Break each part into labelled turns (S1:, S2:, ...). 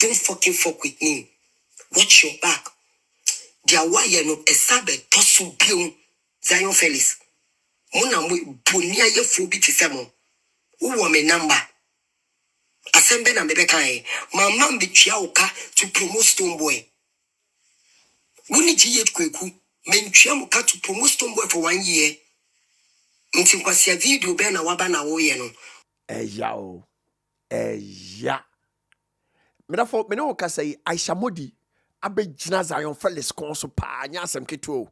S1: Don't fucking fuck with me. Watch your back. Dia wire no esabe tosu biom Zion Felix. Mona mo bonia ye fo bi te semo. Wo me number. Asembe na mebe kan. Mama mbetua oka to promote Stonebwoy. Woni jiye kweku. Mentua muka to promote Stonebwoy for 1 year. Nti kwasi video be na waba na wo ye no.
S2: Yao. Ya. Medafo me no ka say Ayisha modi abegyina Zion Felix kon so pa nya asem keto.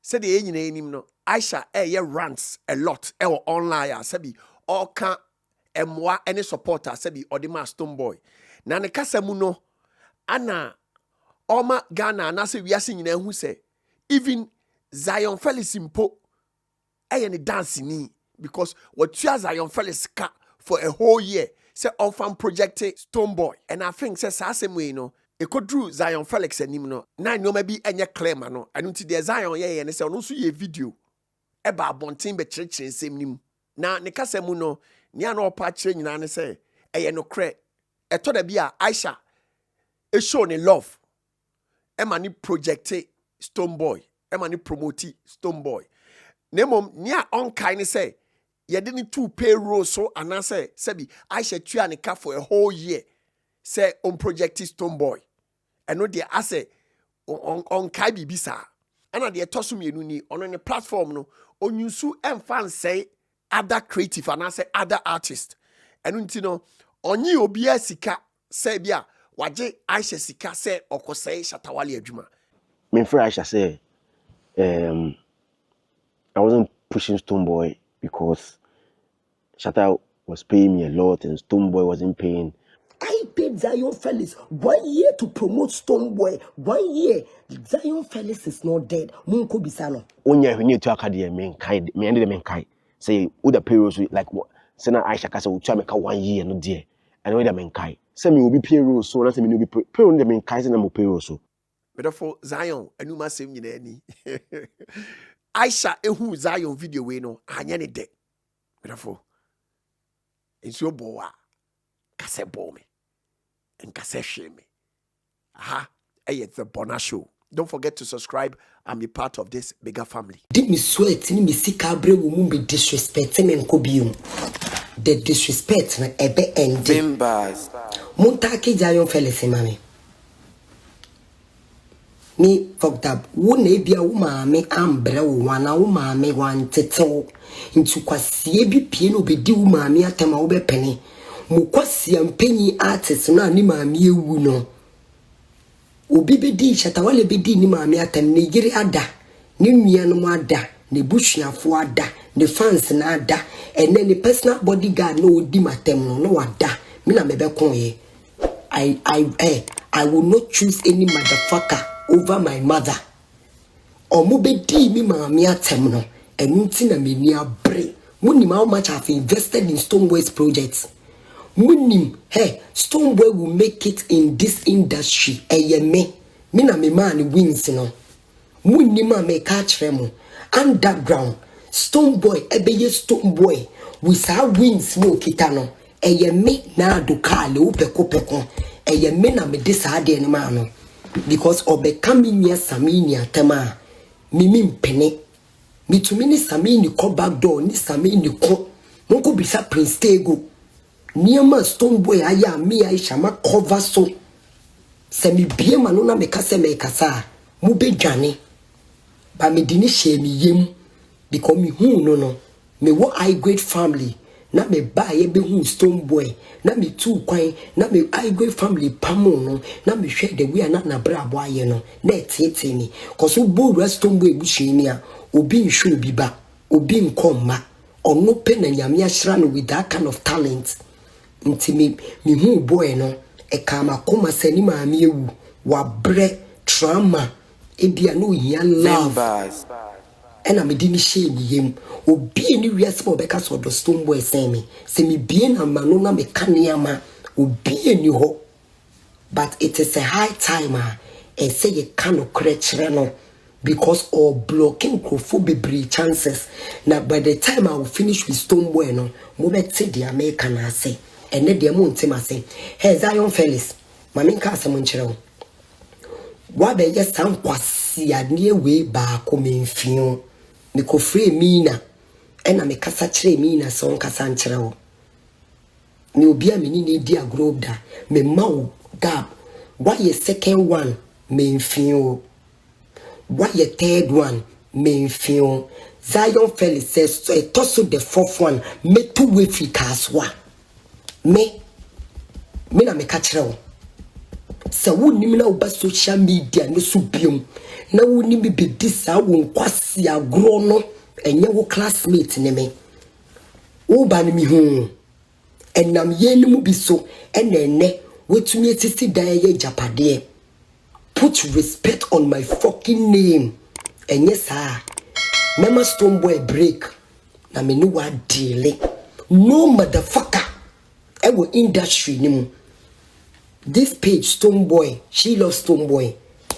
S2: Said the enyina enim no Ayisha rants a lot online sabi all can emwa any supporter sabi odima Stonebwoy na ne kasa mu no ana oma Ghana na se wiase nyina hu se even Zion Felix impo ne dance ni because what Zion Felix ka for a whole year say on fan projected Stonebwoy and I think say same way no e could drew Zion Felix anim no na nyoma bi enye claim no anu ti de Zion ye ne say ono so ye video e ba abonten be kirekire nsem nim na ne kasa mu no ne ana opa kire nyina ne say eye no kre e to da bia Ayisha e show ne love e ma ni projected Stonebwoy e ma ni promote Stonebwoy nemom ne a on kai ne say you didn't two payroll so and I say Sebi Ayisha tua ne ka for a whole year say on projected Stonebwoy and no dey ase on kai bibisa and dey toso mienu ni on the platform no onyusu emfa say other creative and I say other artist and unti no onyi obi asika say bia waje Ayisha sika say okosai Shatta wale adwuma
S3: me for Ayisha say I wasn't pushing Stonebwoy because Shatta was paying me a lot and Stonebwoy wasn't paying.
S1: I paid Zion Felix 1 year to promote Stonebwoy. 1 year. Zion Felix is not dead. Munko bisano.
S3: Onya we need to academy men kai me end the men kai. Say who the payroll like what? Say na Ayisha kasa utua make 1 year no there. And we the men kai. Say me will be payroll so na say me no be payroll the men kai say na mo payroll so.
S2: Therefore Zion enuma sem nyina ani. Ayisha ehu Zion video we no anya ne de. Therefore it's your boy. Kase bo me. And kase shame me. Aha. Hey, it's the Bonah Show. Don't forget to subscribe and be part of this bigger family.
S1: Did me sweat in me see cabre woman be disrespecting me kobium. The disrespect na ebe end.
S4: Bimbas.
S1: Montaki Zion Felix mami. Me fucked up. Wouldn't it be a woman me umbrella wana woman me one teto into kwasi ebi piano be di woman me atema obe penny. Mukwasi ampenyi artist na ni maami ewu no. Obi be di Shatta wale be di ni maami atem ne yiri ada. Ni nuanom ada, ne busuafo ada, ne fans na ada, ene ne personal bodyguard no odi matem no wada. Me na mebe konye. I will not choose any motherfucker over my mother. Omo be di mi maami atem no. Enunti na me ni abre. Munim how much I've invested in Stonebwoy's projects. Munim, hey, Stonebwoy will make it in this industry. Me na me man wins no. Munim me catch remo. Underground, Stonebwoy, ebeye Stonebwoy. We sa wins no kitano. Me na do kale upeko. Me na me decide ni mano. Because obe kaminya saminia tema. Mimi mpene. Mitumini samini ko back door ni samini ko. Munko bisa Prince Tego. Niama Stonebwoy aya mi Ayisha ma cover so. Se mi bie manu na meka se me kasa. Mu be dwane. Ba me dini she mi yem. Because mi hu no. Me wo high grade family. Na me ba ye be hu Stonebwoy. Na me tu kwan. Na me high grade family pamo no. Na me hwe de we na bra abo aye no. Na etete ni. Koso bo Stonebwoy bushi ni a. Obi nshu bi ba. Obi nkoma. Ono pe na nyame ahira no with that kind of talent. Nti me hu boy no e kama koma sani maami ewu wa bre trauma e dia no hia love ena me di ni she ni yem obi ni wiase mo beka so do Stonebwoy sen me se me bie na ma no na me kane ama obi ni ho but it is a high time e say ye can okre no because all blocking bebre chances na by the time I will finish with Stonebwoy no mo be te the American say and let them say, hey, Zion Felix, Mami nka asɛm nkyerɛ wo. Wa be ye san kwasi ade we ba ko memfio. Me ko free Mina. Ena me kasa kyerɛ Mina so nkasa nkyerɛ wo. Me obi a me ni di agro da. Me ma wo gap. Why ye second one memfio? Why ye third one memfio? Zion Felix says so tosso the fourth one me two way free Kasoa. Me na me ka kyerɛ wo. Sa woni na oba social media no so biom na woni bi bedi sa wo nkwase agro no enye wo classmate ne me wo ba ne mi hu enam ye ne mu bi so ene wetumi etisi dan ye japade. Put respect on my fucking name enye sa mema Stonebwoy break na me no wa deal no motherfucker ewo industry ni mu. This page, Stonebwoy, she loves Stonebwoy.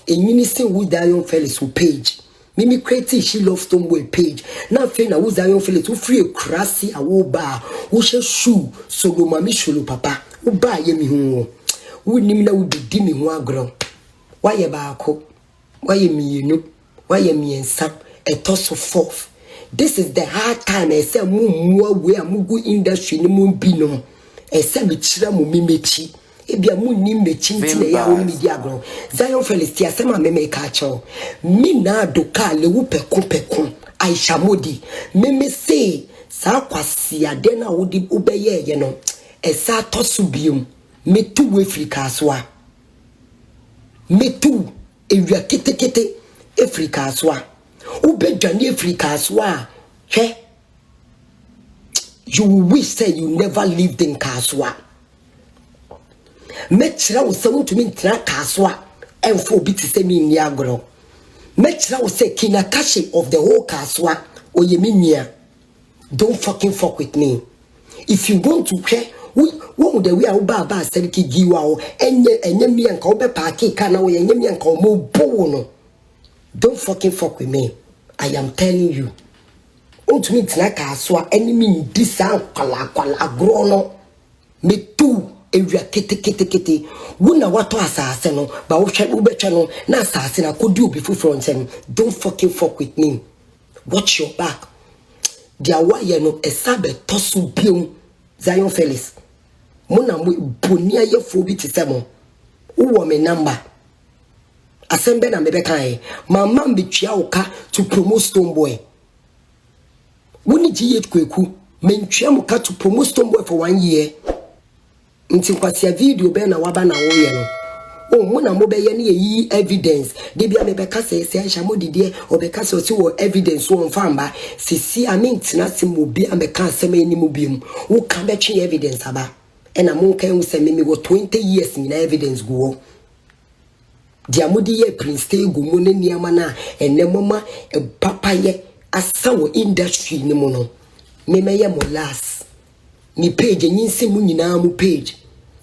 S1: In unison with Zion Felix who page. Mimi creative, she loves Stonebwoy page. Now fena with Zion Felix who free a crassi a wo bar, who shall shoe, so go mami shulu papa, who buy yemi home. Who nimna would be dimmy one grow. Why ye barco? Why ye me you know? Why ye me and some a toss of forth? This is the hard time I say more where mugu industry no moon bino. I say me chira mu mimechi. Ebia mu ni mechinti na ya woni media agro Zion Felix ti asema me ka cho mi na doka le wo pekun Ayisha modi me say sa kwasi ade na wo di obeye ye no esa tosu biom me tu we free Kasoa me tu ewia ketekete free Kasoa ubedwane free Kasoa he you wish say you never lived in Kasoa. Mechira wo se wontumi ntra Kasoa enfo bi ti se mi ni agro. Mechira wo se kinakashi of the whole Kasoa oyemi nia. Don't fucking fuck with me. If you want to care wo the way a wo ba seriki giwa o enye mi anka wo be park ka na wo enye mi anka mo bo no. Don't fucking fuck with me. I am telling you. Wontumi ntra Kasoa enemy ndi sa kwala agro no. Me too ewia kete wona wato asase no ba wo hwe wo betwe no na asase na kodi obi fufuro nsem. Don't fucking fuck with me. Watch your back. Dia waye no esabe tosu biom Zion Felix mona mo bonia ye fo bi tisemo wo me number asembe na mebe kan mama mbetwa woka to promote Stonebwoy woni GhPage kweku mentwa mo ka to promote Stonebwoy for 1 year. Nti kwasia video be na waba na wo ye no o mo na mo be ye ne yi evidence de bia me be ka se Ayisha modidie obeka se o si wo evidence wo mfamba sisi amintina se mo bia me ka se me ni mo biem wo ka be twe evidence aba e na mo kan se me wo 20 years ni na evidence go dia modi ye prince te go mo ne niama na enemoma papa ye asa wo industry ni mo no me ye mo last ni page nyinse mu nyina mu page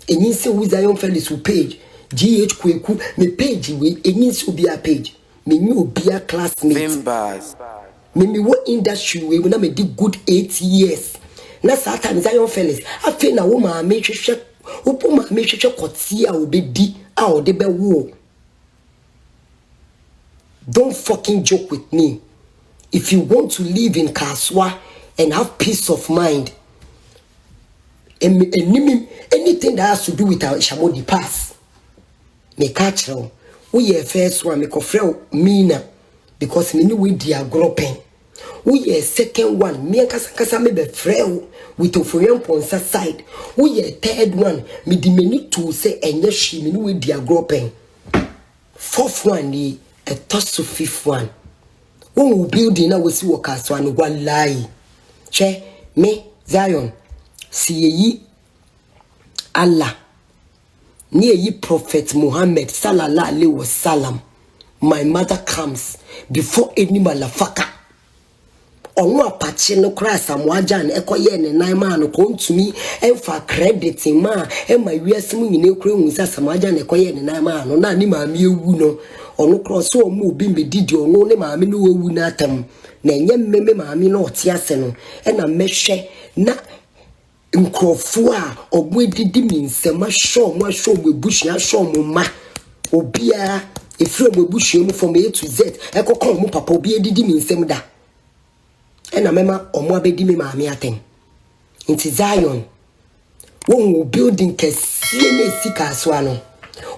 S1: enyinse wo Zion Felix wo page GhPage kweku me page we enyinse obi a page me nyu obi a classmate me wo industry we na me di good 8 years na satan Zion Felix afi na wo ma me hwehwe wo po ma me hwehwe kwoti a obedi a ode be wo. Don't fucking joke with me. If you want to live in Kasoa and have peace of mind, anything that has to do with Ayisha modi pass. Me catch her. We first one me kofrel Mina because me we dia groping. We second one me kasa me be frel with oforian ponsa side. We third one me di many to say enye shi me we dia groping. Fourth one ni a toss to fifth one. When we building now we see what Kasoa no one lie. Che me Zion see ye Allah near ye Prophet Muhammad sallallahu alaihi wasallam. My mother comes before any motherfucker. Ono apache no cry samwaja na ekoye ne nan ma no kom to me emfa credit ma e ma wiase mu nyine kura hu sa samwaja na ekoye ne nan ma no na ni ma me ewu no ono cross o mu obi medidi ono ne ma me no ewu na atam na enye mmeme ma me no ote ase no e na mehwe na nkrofo a ogbo didi mi nsema show mo ebusua show mo ma obia efiri mo ebusua mu from A to Z ekokon mo papa obia didi mi nsem da ena mema omo abedi mi maami atem nti Zion won building kesi na esi Kasoa no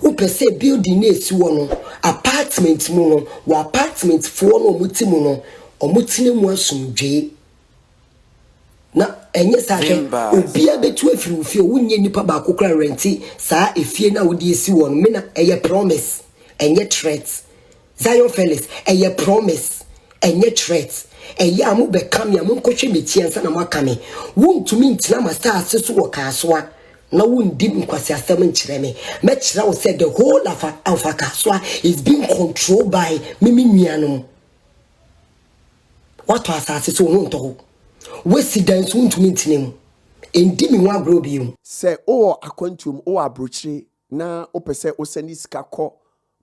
S1: wo pese building na esi wo no apartment mu no wo apartment fo no muti mu no omutine mu asumdwe na enye sa hwe obia betu afiri ofie wonye nipa ba kokra renti saa efie na wodi esi wo no me na eye promise enye threat Zion Felix eye promise enye threat eye amu be kam ya mun kohwe mechi ansa na makame wontumi ntina masta aseso wo Kasoa na wondi nkwasi asem nkyere me mekira wo say the whole of Kasoa is being controlled by mimi nuanom what was aseso ho nto residents wontumi ntinem endi mi wa grobium
S2: say o akwantum o abrochire na opese o send sika ko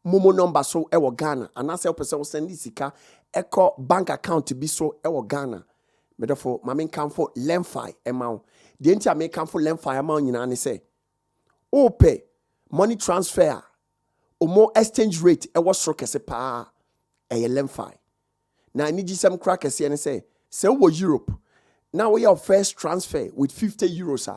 S2: momo number so e wo Ghana anase opese o send sika eko bank account bi so e wo Ghana medefo mame kan for lemfi emaw de ntia me kan for lemfi emaw nyina ne say o pay money transfer omo exchange rate e wo soro kese pa e lemfi na ni gisem kra kese ne say wo Europe now we have first transfer with 50 euros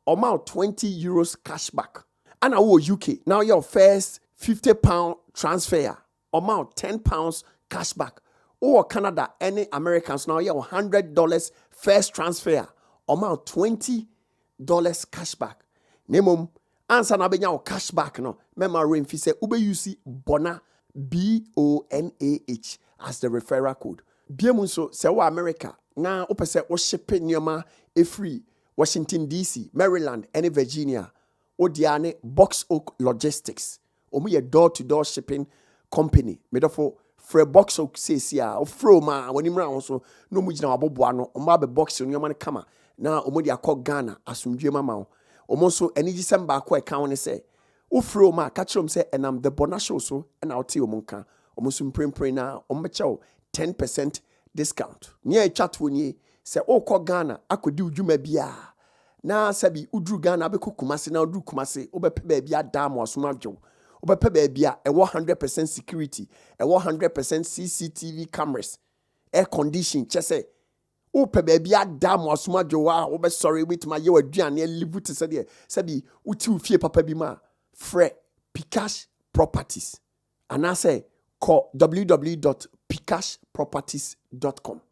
S2: amount 20 euros cashback and now we UK now your first £50 transfer amount £10 cashback or Canada any Americans now you have $100 first transfer amount $20 cashback nemum answer na benya cashback no mema remfi say ube use Bonah BONAH as the referral code biemu so say wa America na opese wo ship nyoma e free Washington DC Maryland and Virginia odiane Box Oak Logistics omu ye door to door shipping company medofo free Box Oak sesia o fro ma woni mra won so no mu gina waboboa no omo abe box nyoma ne kama na omo dia kɔ Ghana asumdwe mama wo omo so eni gisem ba kɔ eka won se o fro ma ka kyerem se enam the BonahShow so na wote omo nka omo so mprempren na omo bekyɛw 10% discount nia chat woni se o kɔ Ghana akodi udwuma bia na sabi udru Ghana abekɔ Kumase na udru Kumase obepe ba bia dam wasomadwo obepe ba bia ɛwɔ 100% security ɛwɔ 100% CCTV cameras air condition kyese ope ba bia dam wasomadwo wa obe sorry with my ye waduane live to say sabi uti ufie papa bi ma frɛ Pcash Properties and I say call www.pcashproperties.com